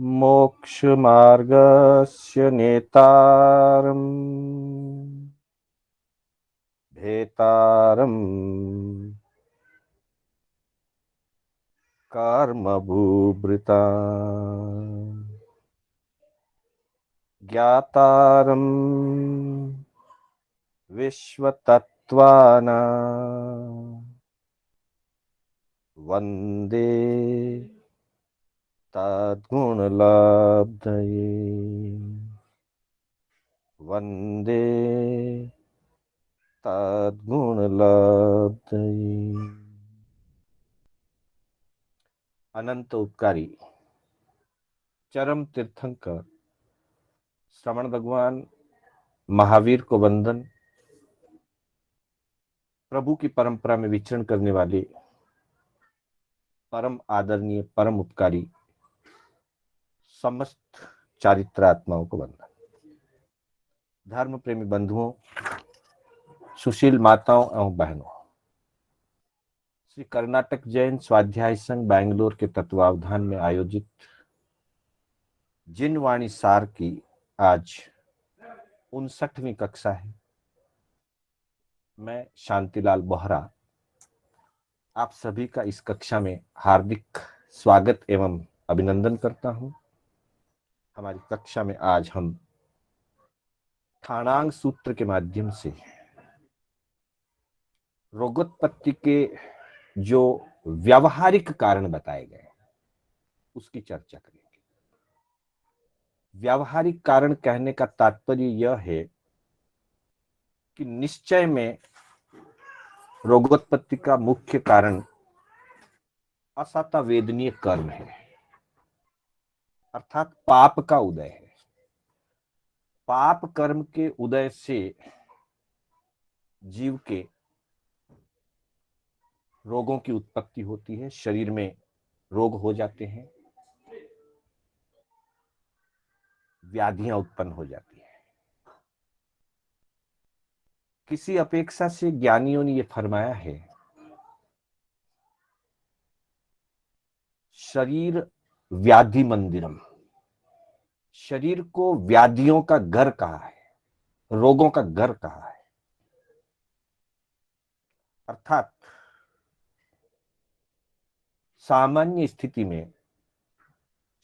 मोक्षमार्गस्य नेतारम् भेतारम् कर्मभूभृता ज्ञातारम् विश्वतत्त्वानां वन्दे तद्गुणलब्धये वन्दे तद्गुणलब्धये। अनंत उपकारी चरम तीर्थंकर श्रवण भगवान महावीर को वंदन। प्रभु की परंपरा में विचरण करने वाले परम आदरणीय परम उपकारी समस्त चारित्रात्माओं को वंदन। धर्म प्रेमी बंधुओं, सुशील माताओं एवं बहनों, श्री कर्नाटक जैन स्वाध्याय संघ बैंगलोर के तत्वावधान में आयोजित जिन वाणी सार की आज 59वीं कक्षा है। मैं शांतिलाल बोहरा आप सभी का इस कक्षा में हार्दिक स्वागत एवं अभिनंदन करता हूं। हमारी कक्षा में आज हम ठाणांग सूत्र के माध्यम से रोगोत्पत्ति के जो व्यावहारिक कारण बताए गए उसकी चर्चा करेंगे। व्यावहारिक कारण कहने का तात्पर्य यह है कि निश्चय में रोगोत्पत्ति का मुख्य कारण असातावेदनीय कर्म है, अर्थात पाप का उदय है। पाप कर्म के उदय से जीव के रोगों की उत्पत्ति होती है, शरीर में रोग हो जाते हैं, व्याधियां उत्पन्न हो जाती है। किसी अपेक्षा से ज्ञानियों ने यह फरमाया है, शरीर व्याधि मंदिरम, शरीर को व्याधियों का घर कहा है, रोगों का घर कहा है। अर्थात सामान्य स्थिति में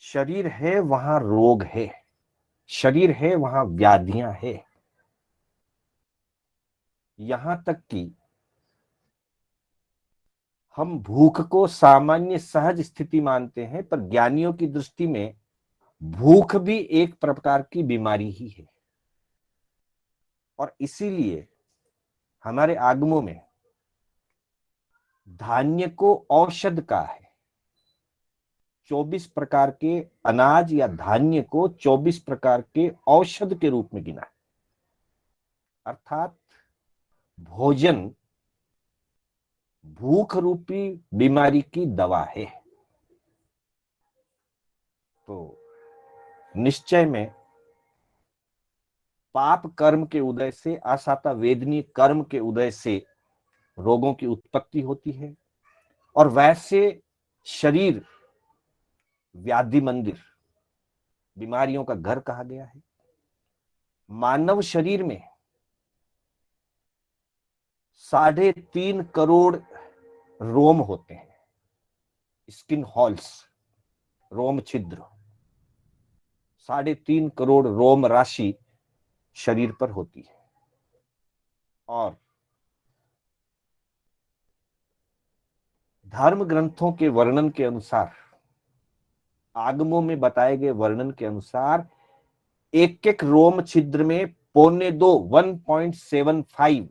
शरीर है वहां रोग है, शरीर है वहां व्याधियां है। यहां तक कि हम भूख को सामान्य सहज स्थिति मानते हैं, पर ज्ञानियों की दृष्टि में भूख भी एक प्रकार की बीमारी ही है। और इसीलिए हमारे आगमों में धान्य को औषध का है। 24 प्रकार के अनाज या धान्य को 24 प्रकार के औषध के रूप में गिना है। अर्थात भोजन भूख रूपी बीमारी की दवा है। तो निश्चय में पाप कर्म के उदय से, असाता वेदनीय कर्म के उदय से रोगों की उत्पत्ति होती है। और वैसे शरीर व्याधि मंदिर, बीमारियों का घर कहा गया है। मानव शरीर में 3.5 करोड़ रोम होते हैं, स्किन हॉल्स, रोम छिद्र। 3.5 करोड़ रोम राशि शरीर पर होती है। और धर्म ग्रंथों के वर्णन के अनुसार, आगमों में बताए गए वर्णन के अनुसार, एक एक रोम छिद्र में 1.75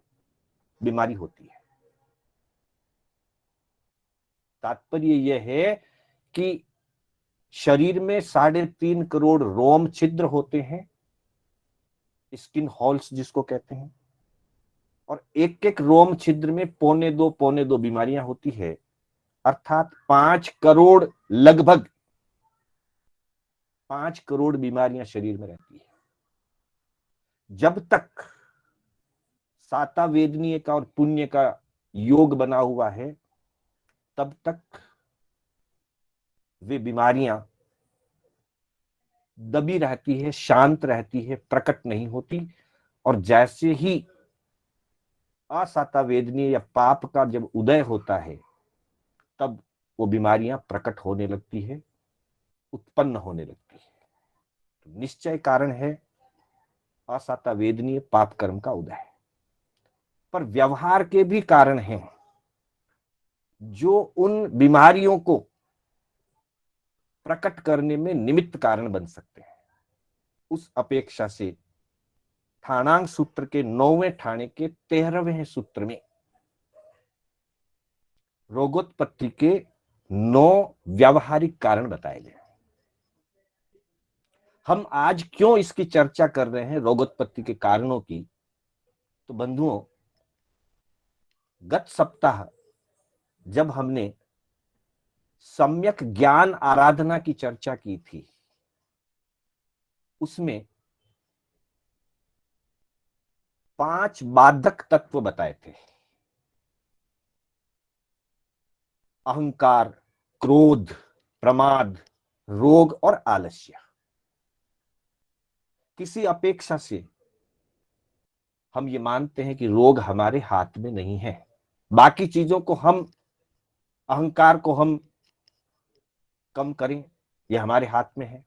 बीमारी होती है। तात्पर्य यह है कि शरीर में 3.5 करोड़ रोम छिद्र होते हैं, स्किन हॉल्स जिसको कहते हैं। और एक एक रोम छिद्र में 2.25 बीमारियां होती है। अर्थात 5 करोड़, लगभग 5 करोड़ बीमारियां शरीर में रहती है। जब तक साता वेदनीय का और पुण्य का योग बना हुआ है, तब तक वे बीमारियां दबी रहती है, शांत रहती है, प्रकट नहीं होती। और जैसे ही असाता वेदनीय या पाप का जब उदय होता है, तब वो बीमारियां प्रकट होने लगती है, उत्पन्न होने लगती है। तो निश्चय कारण है असाता वेदनीय पाप कर्म का उदय। पर व्यवहार के भी कारण हैं जो उन बीमारियों को प्रकट करने में निमित्त कारण बन सकते हैं। उस अपेक्षा से ठाणांग सूत्र के 9वें ठाणे के 13वें सूत्र में रोगोत्पत्ति के 9 व्यावहारिक कारण बताए गए। हम आज क्यों इसकी चर्चा कर रहे हैं, रोगोत्पत्ति के कारणों की? तो बंधुओं, गत सप्ताह जब हमने सम्यक ज्ञान आराधना की चर्चा की थी, उसमें 5 बाधक तत्व बताए थे। अहंकार, क्रोध, प्रमाद, रोग और आलस्य। किसी अपेक्षा से हम ये मानते हैं कि रोग हमारे हाथ में नहीं है। बाकी चीजों को हम, अहंकार को हम कम करें, यह हमारे हाथ में है।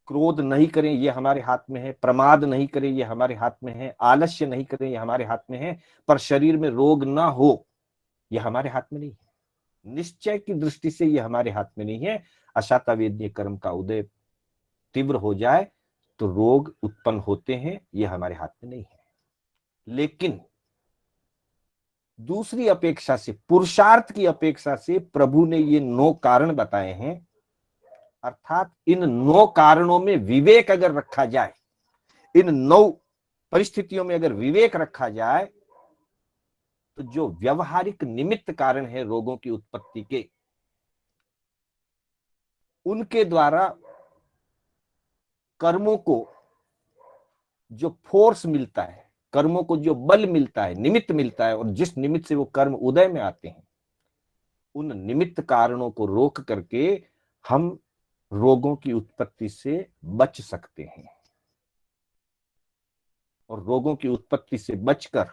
क्रोध नहीं करें, यह हमारे हाथ में है। प्रमाद नहीं करें, यह हमारे हाथ में है। आलस्य नहीं करें, यह हमारे हाथ में है। पर शरीर में रोग ना हो, यह हमारे हाथ में नहीं है। निश्चय की दृष्टि से यह हमारे हाथ में नहीं है। अशाता वेदनीय कर्म का उदय तीव्र हो जाए तो रोग उत्पन्न होते हैं, यह हमारे हाथ में नहीं है। लेकिन दूसरी अपेक्षा से, पुरुषार्थ की अपेक्षा से प्रभु ने ये 9 कारण बताए हैं। अर्थात इन 9 कारणों में विवेक अगर रखा जाए, इन 9 परिस्थितियों में अगर विवेक रखा जाए, तो जो व्यवहारिक निमित्त कारण है रोगों की उत्पत्ति के, उनके द्वारा कर्मों को जो फोर्स मिलता है, कर्मों को जो बल मिलता है, निमित्त मिलता है, और जिस निमित्त से वो कर्म उदय में आते हैं, उन निमित्त कारणों को रोक करके हम रोगों की उत्पत्ति से बच सकते हैं। और रोगों की उत्पत्ति से बचकर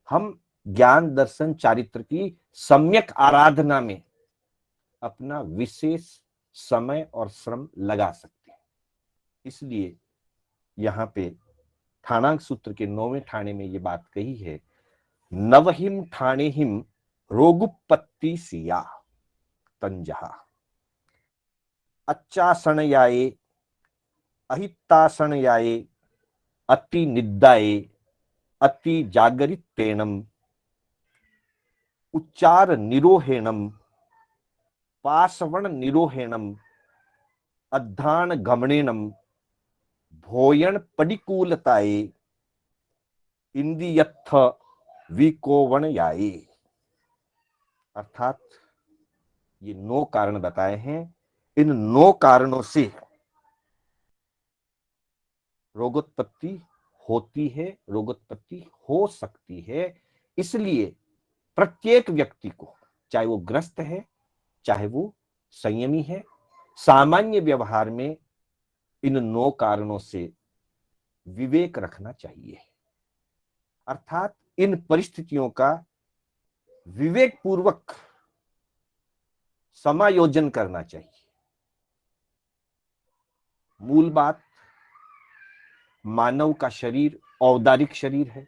हम ज्ञान दर्शन चारित्र की सम्यक आराधना में अपना विशेष समय और श्रम लगा सकते हैं। इसलिए यहां पे ठाणांग सूत्र के 9वें ठाणे में ये बात कही है, नवहिम ठाणेहिम रोगुपत्ति सिया तंजहा अच्छासनयाये अहितासनयाये अति निद्दाये अति जागरितेणम उच्चार निरोहेणम पाशवण निरोहेणम अद्धान गमनेनम भोयन पडिकूलताये इंदियत्थ विकोवणयाये। अर्थात ये 9 कारण बताए हैं। इन 9 कारणों से रोगोत्पत्ति होती है, रोगोत्पत्ति हो सकती है। इसलिए प्रत्येक व्यक्ति को, चाहे वो ग्रस्त है, चाहे वो संयमी है, सामान्य व्यवहार में इन 9 कारणों से विवेक रखना चाहिए। अर्थात इन परिस्थितियों का विवेक पूर्वक समायोजन करना चाहिए। मूल बात, मानव का शरीर औदारिक शरीर है।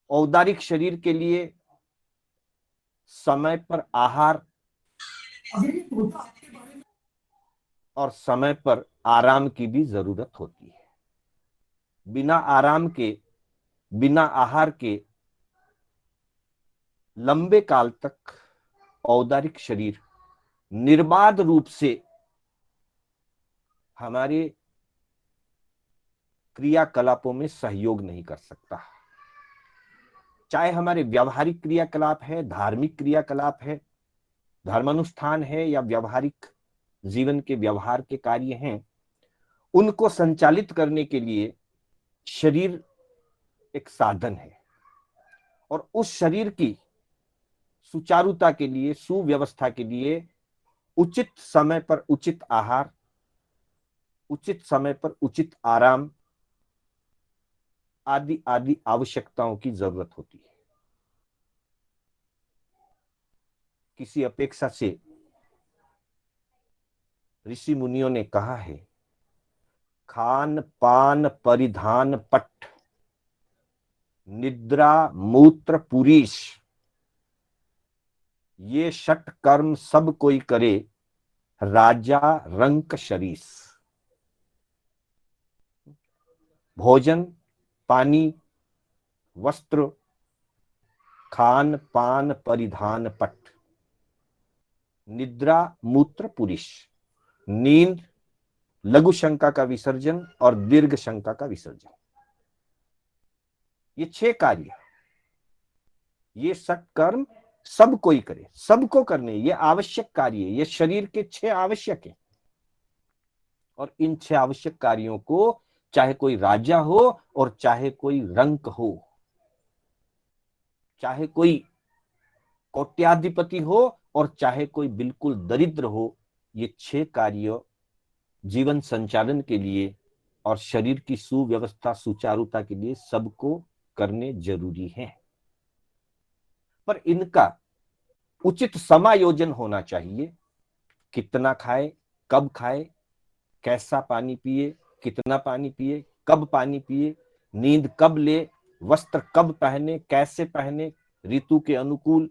औदारिक शरीर के लिए समय पर आहार और समय पर आराम की भी जरूरत होती है। बिना आराम के, बिना आहार के लंबे काल तक औदारिक शरीर निर्बाध रूप से हमारे क्रियाकलापों में सहयोग नहीं कर सकता। चाहे हमारे व्यावहारिक क्रियाकलाप है, धार्मिक क्रियाकलाप है, धर्मानुष्ठान है, या व्यावहारिक जीवन के व्यवहार के कार्य हैं, उनको संचालित करने के लिए शरीर एक साधन है। और उस शरीर की सुचारुता के लिए, सुव्यवस्था के लिए उचित समय पर उचित आहार उचित समय पर उचित आराम आदि आदि आवश्यकताओं की जरूरत होती है। किसी अपेक्षा से ऋषि मुनियों ने कहा है, खान पान परिधान पट निद्रा मूत्र पुरीश, ये षट कर्म सब कोई करे, राजा रंक शरीस। भोजन, पानी, वस्त्र, खान पान परिधान पट, निद्रा मूत्र पुरीश, नींद, लघु शंका का विसर्जन और दीर्घ शंका का विसर्जन। ये 6 कार्य, ये सत्कर्म सब कोई करे, सबको करने, ये आवश्यक कार्य, ये शरीर के 6 आवश्यक है। और इन 6 आवश्यक कार्यों को चाहे कोई राजा हो और चाहे कोई रंक हो, चाहे कोई कोट्याधिपति हो और चाहे कोई बिल्कुल दरिद्र हो, ये 6 कार्य जीवन संचालन के लिए और शरीर की सुव्यवस्था सुचारुता के लिए सबको करने जरूरी हैं। पर इनका उचित समायोजन होना चाहिए। कितना खाए, कब खाए, कैसा पानी पिए, कितना पानी पिए, कब पानी पिए, नींद कब ले, वस्त्र कब पहने, कैसे पहने, ऋतु के अनुकूल,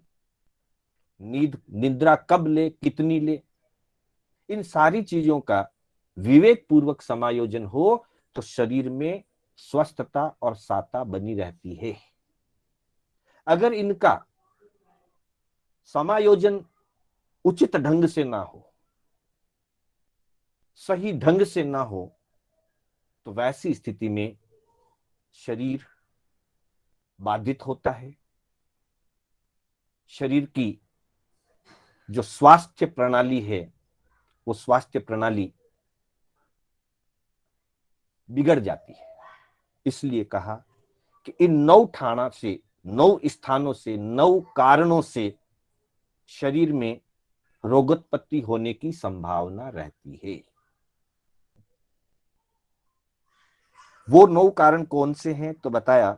निद्रा कब ले, कितनी ले, इन सारी चीजों का विवेक पूर्वक समायोजन हो तो शरीर में स्वस्थता और साता बनी रहती है। अगर इनका समायोजन उचित ढंग से ना हो, सही ढंग से ना हो, तो वैसी स्थिति में शरीर बाधित होता है। शरीर की जो स्वास्थ्य प्रणाली है, वो स्वास्थ्य प्रणाली बिगड़ जाती है। इसलिए कहा कि इन 9 ठाणा से, 9 स्थानों से, 9 कारणों से शरीर में रोगोत्पत्ति होने की संभावना रहती है। वो 9 कारण कौन से हैं? तो बताया,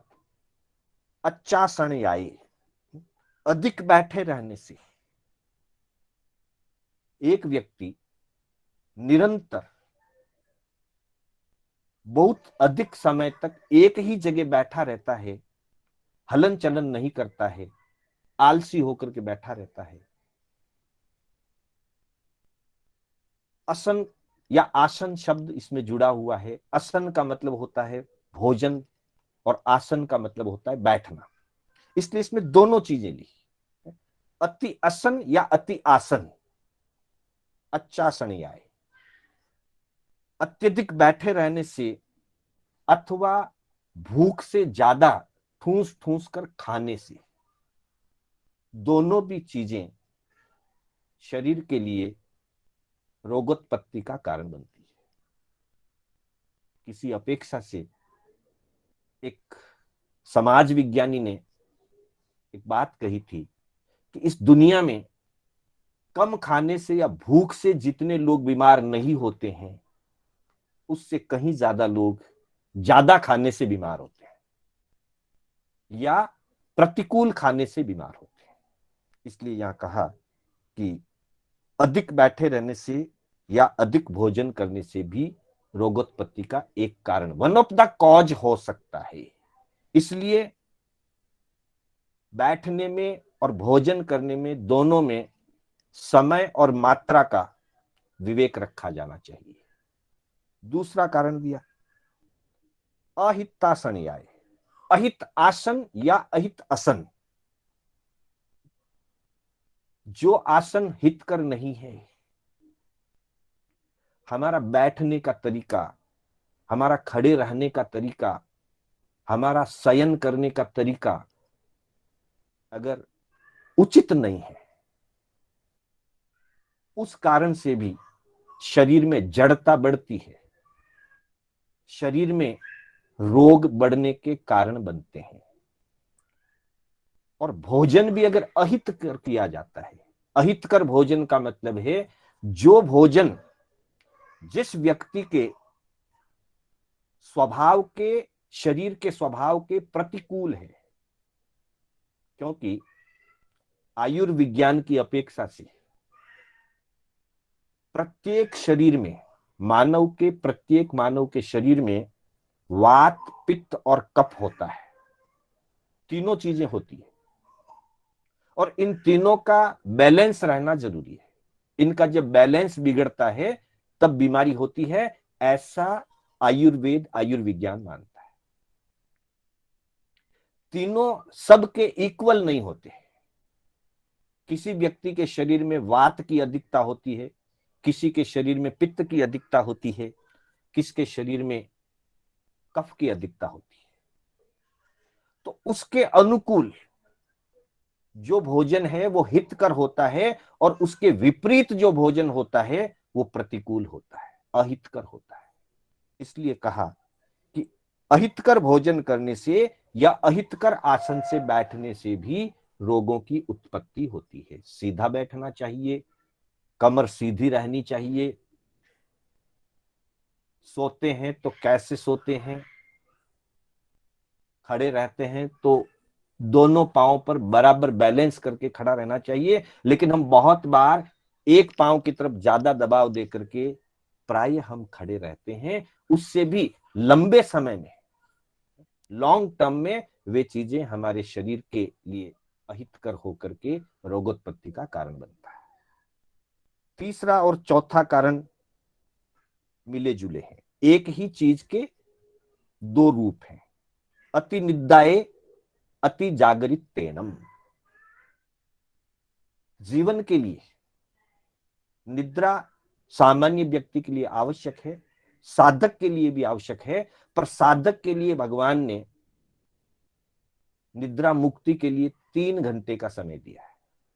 अच्चासनयाय, अधिक बैठे रहने से। एक व्यक्ति निरंतर बहुत अधिक समय तक एक ही जगह बैठा रहता है, हलन चलन नहीं करता है, आलसी होकर के बैठा रहता है। असन या आसन शब्द इसमें जुड़ा हुआ है। असन का मतलब होता है भोजन और आसन का मतलब होता है बैठना, इसलिए इसमें दोनों चीजें ली। अति असन या अति आसन, अच्छासनयाय, अत्यधिक बैठे रहने से अथवा भूख से ज्यादा ठूस ठूस कर खाने से, दोनों भी चीजें शरीर के लिए रोगोत्पत्ति का कारण बनती है। किसी अपेक्षा से एक समाज विज्ञानी ने एक बात कही थी कि इस दुनिया में कम खाने से या भूख से जितने लोग बीमार नहीं होते हैं, उससे कहीं ज्यादा लोग ज्यादा खाने से बीमार होते हैं या प्रतिकूल खाने से बीमार होते हैं। इसलिए यहां कहा कि अधिक बैठे रहने से या अधिक भोजन करने से भी रोगोत्पत्ति का एक कारण, वन ऑफ द कॉज हो सकता है। इसलिए बैठने में और भोजन करने में, दोनों में समय और मात्रा का विवेक रखा जाना चाहिए। दूसरा कारण दिया, अहितासनयाय, अहित आसन या अहित आसन, जो आसन हितकर नहीं है। हमारा बैठने का तरीका, हमारा खड़े रहने का तरीका, हमारा शयन करने का तरीका अगर उचित नहीं है, उस कारण से भी शरीर में जड़ता बढ़ती है, शरीर में रोग बढ़ने के कारण बनते हैं। और भोजन भी अगर अहित कर किया जाता है, अहितकर भोजन का मतलब है जो भोजन जिस व्यक्ति के स्वभाव के, शरीर के स्वभाव के प्रतिकूल है, क्योंकि आयुर्विज्ञान की अपेक्षा से प्रत्येक शरीर में, प्रत्येक मानव के शरीर में वात, पित्त और कफ होता है। तीनों चीजें होती है और इन तीनों का बैलेंस रहना जरूरी है। इनका जब बैलेंस बिगड़ता है तब बीमारी होती है, ऐसा आयुर्विज्ञान मानता है। तीनों सबके इक्वल नहीं होते। किसी व्यक्ति के शरीर में वात की अधिकता होती है, किसी के शरीर में पित्त की अधिकता होती है, किसके शरीर में कफ की अधिकता होती है। तो उसके अनुकूल जो भोजन है वो हितकर होता है और उसके विपरीत जो भोजन होता है वो प्रतिकूल होता है, अहितकर होता है। इसलिए कहा कि अहितकर भोजन करने से या अहितकर आसन से बैठने से भी रोगों की उत्पत्ति होती है। सीधा बैठना चाहिए, कमर सीधी रहनी चाहिए। सोते हैं तो कैसे सोते हैं? खड़े रहते हैं तो दोनों पांव पर बराबर बैलेंस करके खड़ा रहना चाहिए। लेकिन हम बहुत बार एक पांव की तरफ ज्यादा दबाव दे करके प्राय हम खड़े रहते हैं। उससे भी लंबे समय में, लॉन्ग टर्म में वे चीजें हमारे शरीर के लिए अहितकर होकर के रोगोत्पत्ति का कारण बनता है। तीसरा और चौथा कारण मिले जुले हैं, एक ही चीज के दो रूप हैं। अति निद्राए अति जागरित तेनम। जीवन के लिए निद्रा सामान्य व्यक्ति के लिए आवश्यक है, साधक के लिए भी आवश्यक है। पर साधक के लिए भगवान ने निद्रा मुक्ति के लिए 3 घंटे का समय दिया है।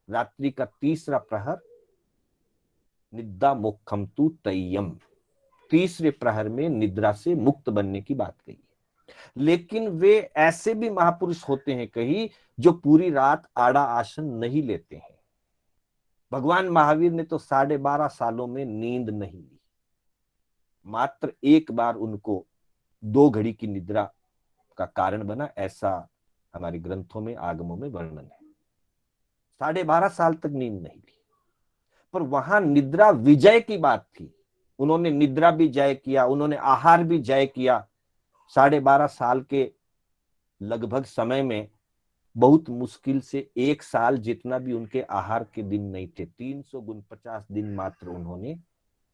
रात्रि का तीसरा प्रहर निद्रा मोक्षम तु तय्यम, तीसरे प्रहर में निद्रा से मुक्त बनने की बात कही है। लेकिन वे ऐसे भी महापुरुष होते हैं कहीं जो पूरी रात आड़ा आसन नहीं लेते हैं। भगवान महावीर ने तो 12.5 सालों में नींद नहीं ली। मात्र एक बार उनको 2 घड़ी की निद्रा का कारण बना, ऐसा हमारे ग्रंथों में, आगमों में वर्णन है। 12.5 साल तक नींद नहीं ली। पर वहां निद्रा विजय की बात थी। उन्होंने निद्रा भी जय किया, उन्होंने आहार भी जय किया। 12.5 साल के लगभग समय में बहुत मुश्किल से 1 साल जितना भी उनके आहार के दिन नहीं थे। 349 दिन मात्र उन्होंने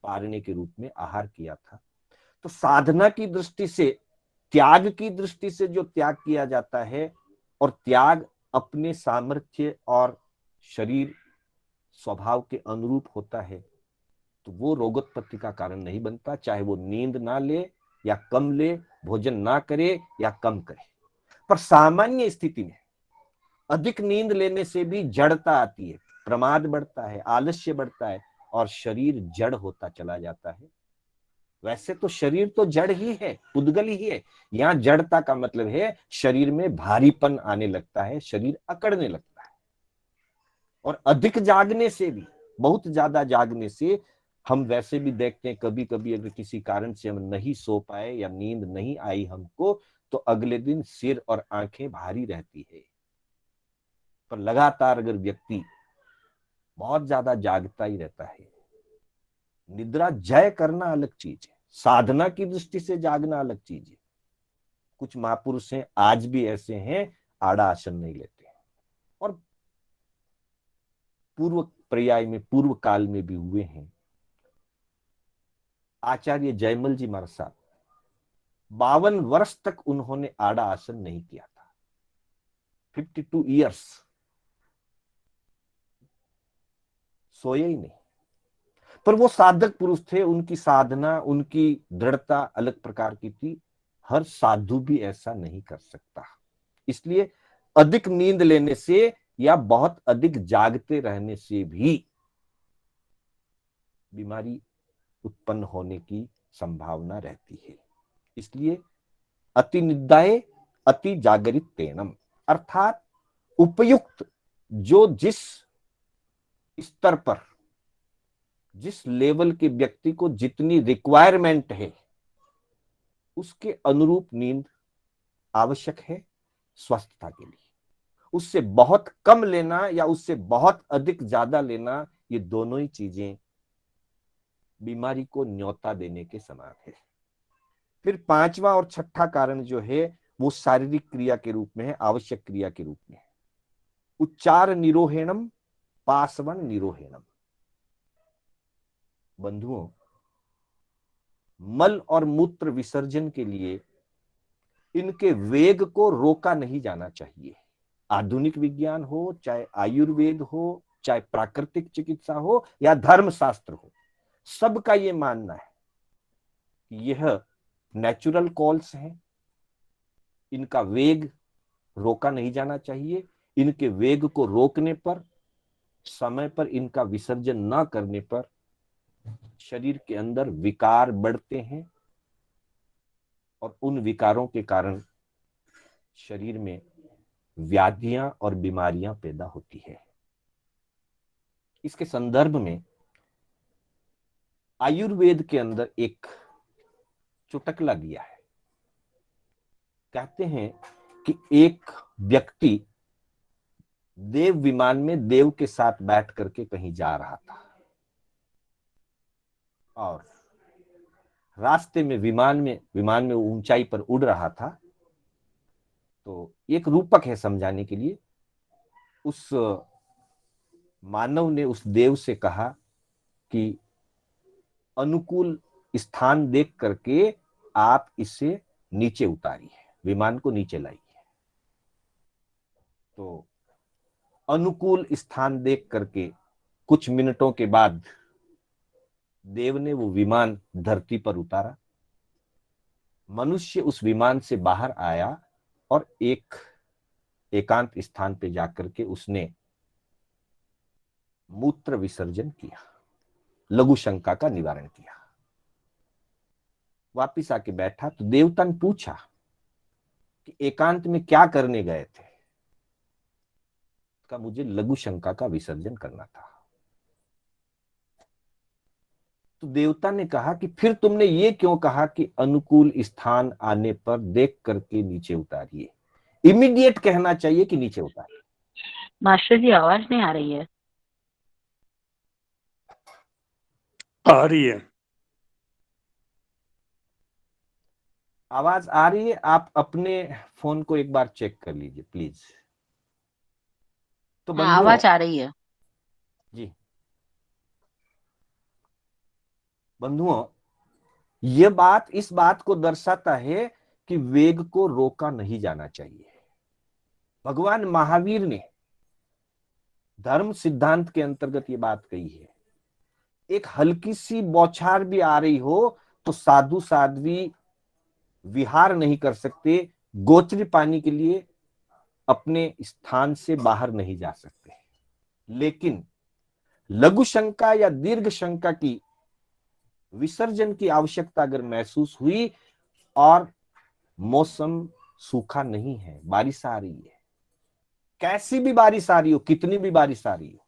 पारने के रूप में आहार किया था। तो साधना की दृष्टि से, त्याग की दृष्टि से जो त्याग किया जाता है, और त्याग अपने सामर्थ्य और शरीर स्वभाव के अनुरूप होता है, तो वो रोगोत्पत्ति का कारण नहीं बनता। चाहे वो नींद ना ले या कम ले, भोजन ना करे या कम करे। पर सामान्य स्थिति में अधिक नींद लेने से भी जड़ता आती है, प्रमाद बढ़ता है, आलस्य बढ़ता है और शरीर जड़ होता चला जाता है। वैसे तो शरीर तो जड़ ही है, पुद्गल ही है। यहां जड़ता का मतलब है शरीर में भारीपन आने लगता है, शरीर अकड़ने लगता है। और अधिक जागने से भी, बहुत ज्यादा जागने से, हम वैसे भी देखते हैं कभी कभी अगर किसी कारण से हम नहीं सो पाए या नींद नहीं आई हमको, तो अगले दिन सिर और आंखें भारी रहती है। पर लगातार अगर व्यक्ति बहुत ज्यादा जागता ही रहता है, निद्रा जय करना अलग चीज है, साधना की दृष्टि से जागना अलग चीज है। कुछ महापुरुष हैं, आज भी ऐसे हैं, आड़ा आसन नहीं लेते हैं। और पूर्व पर्याय में, पूर्व काल में भी हुए हैं। आचार्य जयमल जी महाराज साहब 52 वर्ष तक उन्होंने आड़ा आसन नहीं किया था। 52 ईयर्स सोए ही नहीं। पर वो साधक पुरुष थे, उनकी साधना, उनकी दृढ़ता अलग प्रकार की थी। हर साधु भी ऐसा नहीं कर सकता। इसलिए अधिक नींद लेने से या बहुत अधिक जागते रहने से भी बीमारी उत्पन्न होने की संभावना रहती है। इसलिए अति निद्राए अति जागरित तेनम, अर्थात उपयुक्त, जो जिस स्तर पर, जिस लेवल के व्यक्ति को जितनी रिक्वायरमेंट है, उसके अनुरूप नींद आवश्यक है स्वस्थता के लिए। उससे बहुत कम लेना या उससे बहुत अधिक ज्यादा लेना, ये दोनों ही चीजें बीमारी को न्योता देने के समान है। फिर पांचवा और छठा कारण जो है वो शारीरिक क्रिया के रूप में है, आवश्यक क्रिया के रूप में है। उच्चार निरोहेणम, पासवन निरोहेणम। बंधुओं, मल और मूत्र विसर्जन के लिए इनके वेग को रोका नहीं जाना चाहिए। आधुनिक विज्ञान हो, चाहे आयुर्वेद हो, चाहे प्राकृतिक चिकित्सा हो या धर्मशास्त्र हो, सबका ये मानना है कि यह नेचुरल कॉल्स हैं, इनका वेग रोका नहीं जाना चाहिए। इनके वेग को रोकने पर, समय पर इनका विसर्जन न करने पर शरीर के अंदर विकार बढ़ते हैं और उन विकारों के कारण शरीर में व्याधियां और बीमारियां पैदा होती है। इसके संदर्भ में आयुर्वेद के अंदर एक चुटकला दिया है। कहते हैं कि एक व्यक्ति देव विमान में देव के साथ बैठ करके कहीं जा रहा था और रास्ते में विमान में ऊंचाई पर उड़ रहा था। तो एक रूपक है समझाने के लिए। उस मानव ने उस देव से कहा कि अनुकूल स्थान देख करके आप इसे नीचे उतारिए, विमान को नीचे लाइए। तो अनुकूल स्थान देख करके कुछ मिनटों के बाद देव ने वो विमान धरती पर उतारा। मनुष्य उस विमान से बाहर आया और एक एकांत स्थान पे जाकर के उसने मूत्र विसर्जन किया, लघु शंका का निवारण किया। वापिस आके बैठा तो देवता ने पूछा कि एकांत में क्या करने गए थे? का मुझे लघु शंका का विसर्जन करना था। तो देवता ने कहा कि फिर तुमने ये क्यों कहा कि अनुकूल स्थान आने पर देख करके नीचे उतारिए? इमीडिएट कहना चाहिए कि नीचे उतारिए। मास्टर जी आवाज नहीं आ रही है। आ रही है। आवाज आ रही है? आप अपने फोन को एक बार चेक कर लीजिए प्लीज। तो बंधुओं, आवाज आ रही है। जी बंधुओं, ये बात इस बात को दर्शाता है कि वेग को रोका नहीं जाना चाहिए। भगवान महावीर ने धर्म सिद्धांत के अंतर्गत ये बात कही है। एक हल्की सी बौछार भी आ रही हो तो साधु साध्वी विहार नहीं कर सकते, गोचरी पानी के लिए अपने स्थान से बाहर नहीं जा सकते। लेकिन लघु शंका या दीर्घ शंका की विसर्जन की आवश्यकता अगर महसूस हुई और मौसम सूखा नहीं है, बारिश आ रही है, कैसी भी बारिश आ रही हो, कितनी भी बारिश आ रही हो,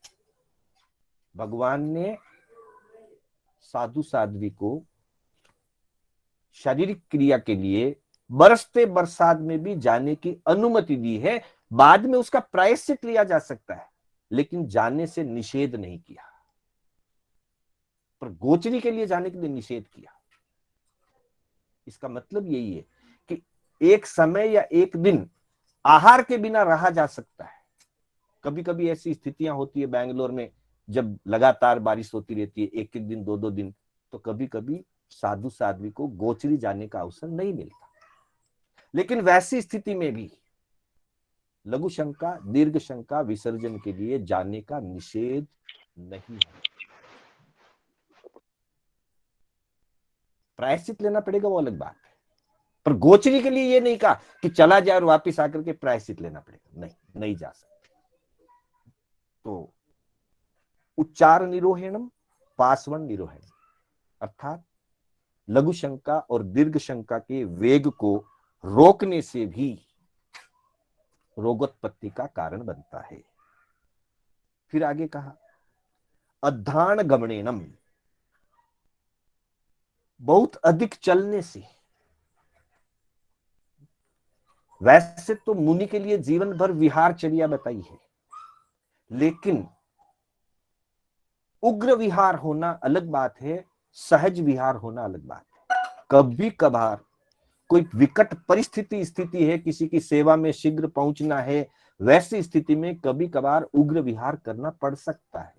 भगवान ने साधु साध्वी को शारीरिक क्रिया के लिए बरसते बरसात में भी जाने की अनुमति दी है। बाद में उसका प्रायश्चित लिया जा सकता है, लेकिन जाने से निषेध नहीं किया। पर गोचरी के लिए जाने के लिए निषेध किया। इसका मतलब यही है कि एक समय या एक दिन आहार के बिना रहा जा सकता है। कभी कभी ऐसी स्थितियां होती है बैंगलोर में, जब लगातार बारिश होती रहती है, एक एक दिन, दो दो दिन, तो कभी कभी साधु साध्वी को गोचरी जाने का अवसर नहीं मिलता। लेकिन वैसी स्थिति में भी लघु शंका, दीर्घ शंका विसर्जन के लिए जाने का निषेध नहीं है। प्रायश्चित लेना पड़ेगा वो अलग बात है, पर गोचरी के लिए ये नहीं कहा कि चला जाए और वापिस आकर के प्रायश्चित लेना पड़ेगा। नहीं, नहीं जा सकते। तो उच्चार निरोहेणम, पासवन निरोहेणम, अर्थात लघु शंका और दीर्घ शंका के वेग को रोकने से भी रोगोत्पत्ति का कारण बनता है। फिर आगे कहा अधान गमनेनम, बहुत अधिक चलने से वैसे तो मुनि के लिए जीवन भर विहारचर्या बताई है, लेकिन उग्र विहार होना अलग बात है, सहज विहार होना अलग बात है। कभी कभार कोई विकट परिस्थिति स्थिति है, किसी की सेवा में शीघ्र पहुंचना है, वैसी स्थिति में कभी कभार उग्र विहार करना पड़ सकता है,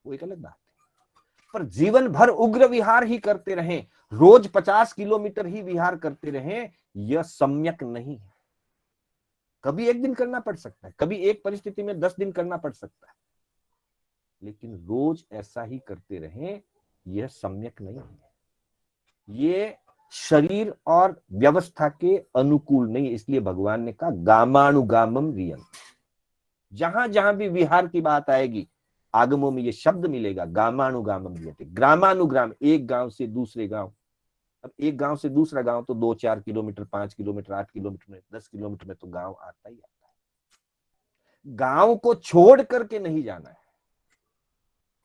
वो एक अलग बात है। पर जीवन भर उग्र विहार ही करते रहें, रोज 50 किलोमीटर ही विहार करते रहें, यह सम्यक नहीं है। कभी एक दिन करना पड़ सकता है, कभी एक परिस्थिति में 10 दिन करना पड़ सकता है, लेकिन रोज ऐसा ही करते रहें, यह सम्यक नहीं है। ये शरीर और व्यवस्था के अनुकूल नहीं। इसलिए भगवान ने कहा गामानुगामम वियम। जहां जहां भी विहार की बात आएगी, आगमों में ये शब्द मिलेगा, गामानुगामम वियते। ग्रामानुग्राम, एक गांव से दूसरे गांव। अब एक गांव से दूसरा गांव तो 2-4 किलोमीटर, 5 किलोमीटर, 8 किलोमीटर में, 10 किलोमीटर में तो गांव आता ही आता है। गांव को छोड़ करके नहीं जाना है।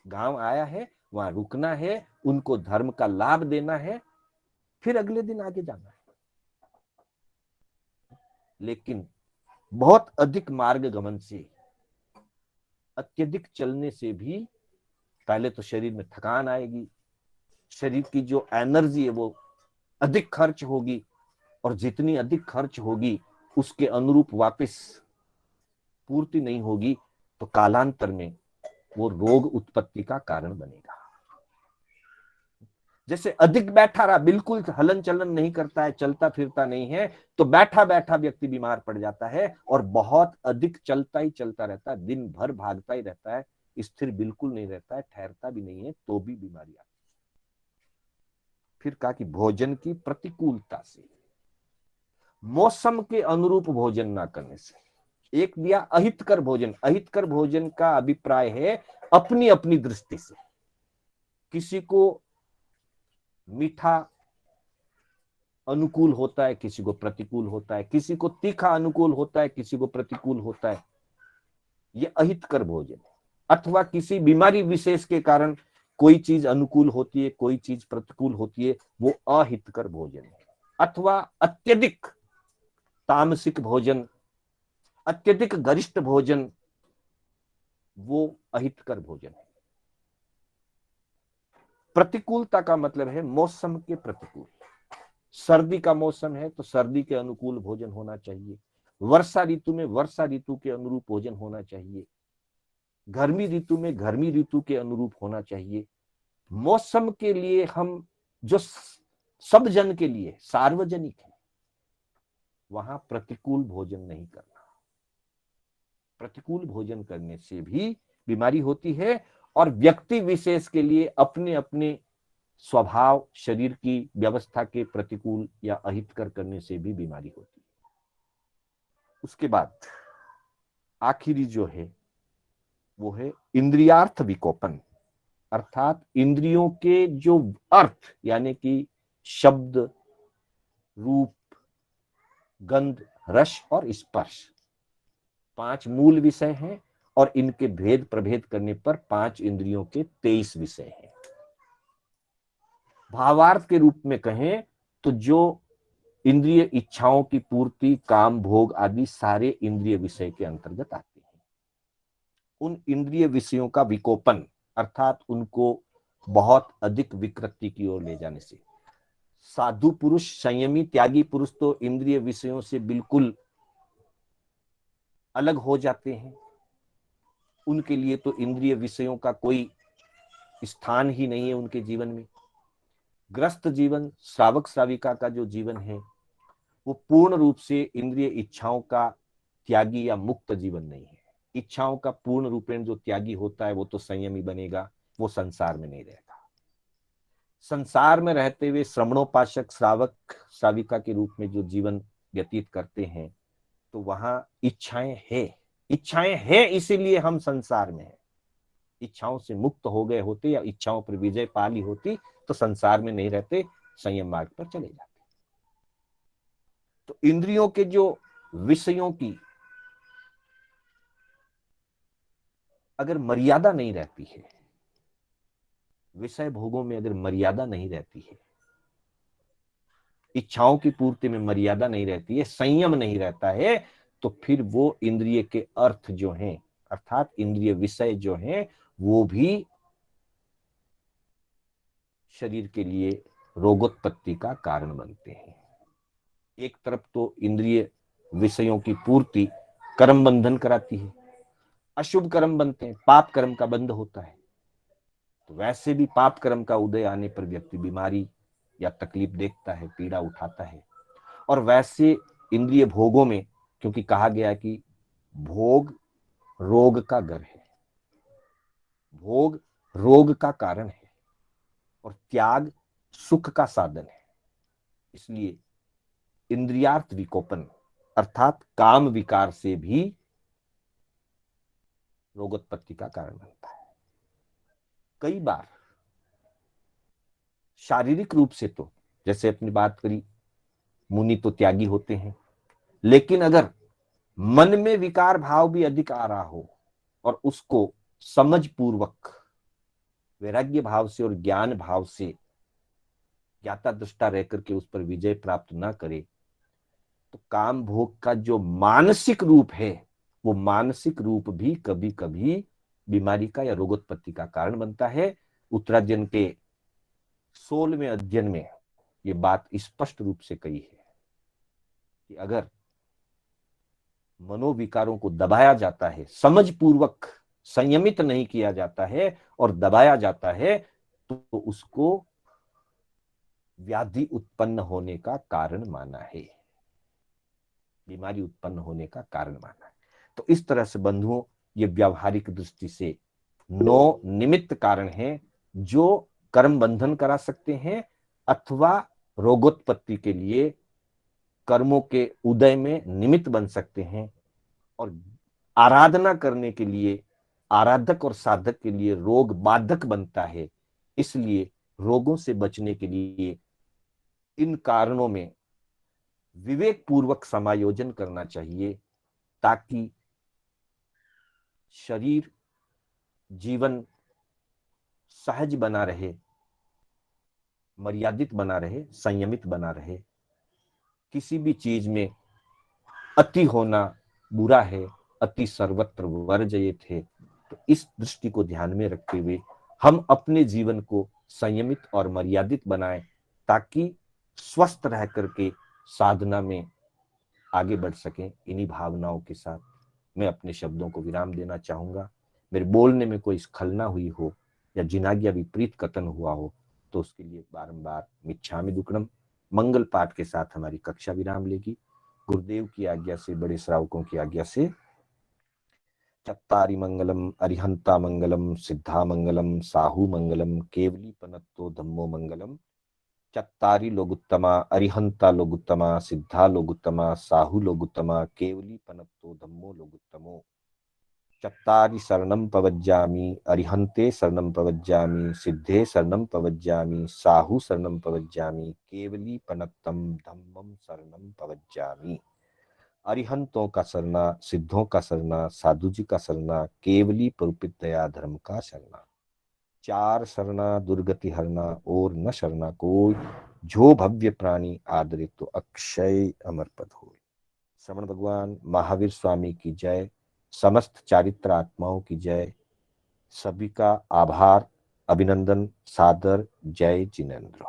गांव आया है, वहां रुकना है, उनको धर्म का लाभ देना है, फिर अगले दिन आगे जाना है। लेकिन बहुत अधिक मार्ग गमन से, अत्यधिक चलने से भी पहले तो शरीर में थकान आएगी, शरीर की जो एनर्जी है वो अधिक खर्च होगी, और जितनी अधिक खर्च होगी उसके अनुरूप वापस पूर्ति नहीं होगी, तो कालांतर में वो रोग उत्पत्ति का कारण बनेगा। जैसे अधिक बैठा रहा, बिल्कुल हलन चलन नहीं करता है, चलता फिरता नहीं है, तो बैठा बैठा व्यक्ति बीमार पड़ जाता है। और बहुत अधिक चलता ही चलता रहता है, दिन भर भागता ही रहता है, स्थिर बिल्कुल नहीं रहता है, ठहरता भी नहीं है, तो भी बीमारी आती है। फिर कहा कि भोजन की प्रतिकूलता से, मौसम के अनुरूप भोजन ना करने से। एक दिया अहितकर भोजन। अहितकर भोजन का अभिप्राय है अपनी अपनी दृष्टि से। किसी को मीठा अनुकूल होता है, किसी को प्रतिकूल होता है, किसी को तीखा अनुकूल होता है, किसी को प्रतिकूल होता है, यह अहितकर भोजन है। अथवा किसी बीमारी विशेष के कारण कोई चीज अनुकूल होती है, कोई चीज प्रतिकूल होती है, वो अहितकर भोजन है। अथवा अत्यधिक तामसिक भोजन, अत्यधिक गरिष्ठ भोजन, वो अहितकर भोजन है। प्रतिकूलता का मतलब है मौसम के प्रतिकूल। सर्दी का मौसम है तो सर्दी के अनुकूल भोजन होना चाहिए, वर्षा ऋतु में वर्षा ऋतु के अनुरूप भोजन होना चाहिए, गर्मी ऋतु में गर्मी ऋतु के अनुरूप होना चाहिए। मौसम के लिए हम जो सब जन के लिए सार्वजनिक है, वहां प्रतिकूल भोजन नहीं करना। प्रतिकूल भोजन करने से भी बीमारी होती है, और व्यक्ति विशेष के लिए अपने अपने स्वभाव, शरीर की व्यवस्था के प्रतिकूल या अहितकर करने से भी बीमारी होती है। उसके बाद आखिरी जो है वो है इंद्रियार्थ विकोपन, अर्थात इंद्रियों के जो अर्थ, यानी कि शब्द, रूप, गंध, रस और स्पर्श, 5 मूल विषय हैं, और इनके भेद प्रभेद करने पर 5 इंद्रियों के 23 विषय हैं। भावार्थ के रूप में कहें तो जो इंद्रिय इच्छाओं की पूर्ति, काम, भोग आदि सारे इंद्रिय विषय के अंतर्गत आते हैं। उन इंद्रिय विषयों का विकोपन, अर्थात उनको बहुत अधिक विकृति की ओर ले जाने से, साधु पुरुष, संयमी त्यागी पुरुष तो इंद्रिय विषयों से बिल्कुल अलग हो जाते हैं। उनके लिए तो इंद्रिय विषयों का कोई स्थान ही नहीं है उनके जीवन में। ग्रस्त जीवन, श्रावक श्राविका का जो जीवन है, वो पूर्ण रूप से इंद्रिय इच्छाओं का त्यागी या मुक्त जीवन नहीं है। इच्छाओं का पूर्ण रूपेण जो त्यागी होता है वो तो संयमी बनेगा, वो संसार में नहीं रहेगा। संसार में रहते हुए श्रमणोपासक, श्रावक श्राविका के रूप में जो जीवन व्यतीत करते हैं, तो वहां इच्छाएं हैं, इसीलिए हम संसार में हैं। इच्छाओं से मुक्त हो गए होते या इच्छाओं पर विजय पाली होती तो संसार में नहीं रहते, संयम मार्ग पर चले जाते। तो इंद्रियों के जो विषयों की अगर मर्यादा नहीं रहती है, विषय भोगों में अगर मर्यादा नहीं रहती है, इच्छाओं की पूर्ति में मर्यादा नहीं रहती है, संयम नहीं रहता है, तो फिर वो इंद्रिय के अर्थ जो हैं, अर्थात इंद्रिय विषय जो हैं, वो भी शरीर के लिए रोगोत्पत्ति का कारण बनते हैं। एक तरफ तो इंद्रिय विषयों की पूर्ति कर्म बंधन कराती है, अशुभ कर्म बनते हैं, पाप कर्म का बंध होता है। तो वैसे भी पाप कर्म का उदय आने पर व्यक्ति बीमारी या तकलीफ देखता है, पीड़ा उठाता है। और वैसे इंद्रिय भोगों में, क्योंकि कहा गया कि भोग रोग का घर है, भोग रोग का कारण है और त्याग सुख का साधन है, इसलिए इंद्रियार्थ विकोपन अर्थात काम विकार से भी रोगोत्पत्ति का कारण बनता है। कई बार शारीरिक रूप से तो, जैसे अपनी बात करी, मुनि तो त्यागी होते हैं, लेकिन अगर मन में विकार भाव भी अधिक आ रहा हो और उसको समझ पूर्वक वैराग्य भाव से और ज्ञान भाव से ज्ञाता दृष्टा रह करके उस पर विजय प्राप्त ना करे, तो काम भोग का जो मानसिक रूप है, वो मानसिक रूप भी कभी कभी बीमारी का या रोगोत्पत्ति का कारण बनता है। उत्तरायण के 16वें अध्ययन में ये बात स्पष्ट रूप से कही है कि अगर मनोविकारों को दबाया जाता है, समझ पूर्वक संयमित नहीं किया जाता है और दबाया जाता है, तो उसको व्याधि उत्पन्न होने का कारण माना है, बीमारी उत्पन्न होने का कारण माना है। तो इस तरह से बंधुओं, ये व्यावहारिक दृष्टि से 9 निमित्त कारण हैं जो कर्म बंधन करा सकते हैं अथवा रोगोत्पत्ति के लिए कर्मों के उदय में निमित्त बन सकते हैं। और आराधना करने के लिए, आराधक और साधक के लिए रोग बाधक बनता है। इसलिए रोगों से बचने के लिए इन कारणों में विवेक पूर्वक समायोजन करना चाहिए, ताकि शरीर जीवन सहज बना रहे, मर्यादित बना रहे, संयमित बना रहे। किसी भी चीज में अति होना बुरा है, अति सर्वत्र वर्जयेत है। तो इस दृष्टि को ध्यान में रखते हुए हम अपने जीवन को संयमित और मर्यादित बनाएं, ताकि स्वस्थ रह करके साधना में आगे बढ़ सकें। इन्हीं भावनाओं के साथ मैं अपने शब्दों को विराम देना चाहूंगा। मेरे बोलने में कोई स्खलना हुई हो या जिनाज्ञा विपरीत कथन हुआ हो, तो उसके लिए बारंबार मिच्छामि दुक्कडम। मंगल पाठ के साथ हमारी कक्षा विराम लेगी। गुरुदेव की आज्ञा से, बड़े श्रावकों की आज्ञा से, चत्तारि मंगलम अरिहंता मंगलम सिद्धा मंगलम साहू मंगलम केवली पनत्तो धम्मो मंगलम। चत्तारि लोगुत्तमा अरिहंता लोगुत्तमा सिद्धा लोगुत्तमा साहू लोगुत्तमा केवली पनत्तो धम्मो लोगुत्तमो। चत्तारि शरणं पवज्जामि अरिहन्ते शरणं पवज्जामि सिद्धे शरणं पवज्जामि साहू शरणं पवज्जामि केवली पनत्तम धम्मम शरणं पवज्जामि। अरिहंतों का शरणा, सिद्धों का शरणा, साधु जी का शरणा, केवली परुपित दया धर्म का शरणा। 4 शरणा दुर्गति हरना और न शरणा कोई, जो भव्य प्राणी आदरे तो अक्षय अमर पद हो। श्रवण भगवान महावीर स्वामी की जय। समस्त चारित्र आत्माओं की जय। सभी का आभार, अभिनंदन, सादर जय जिनेन्द्र।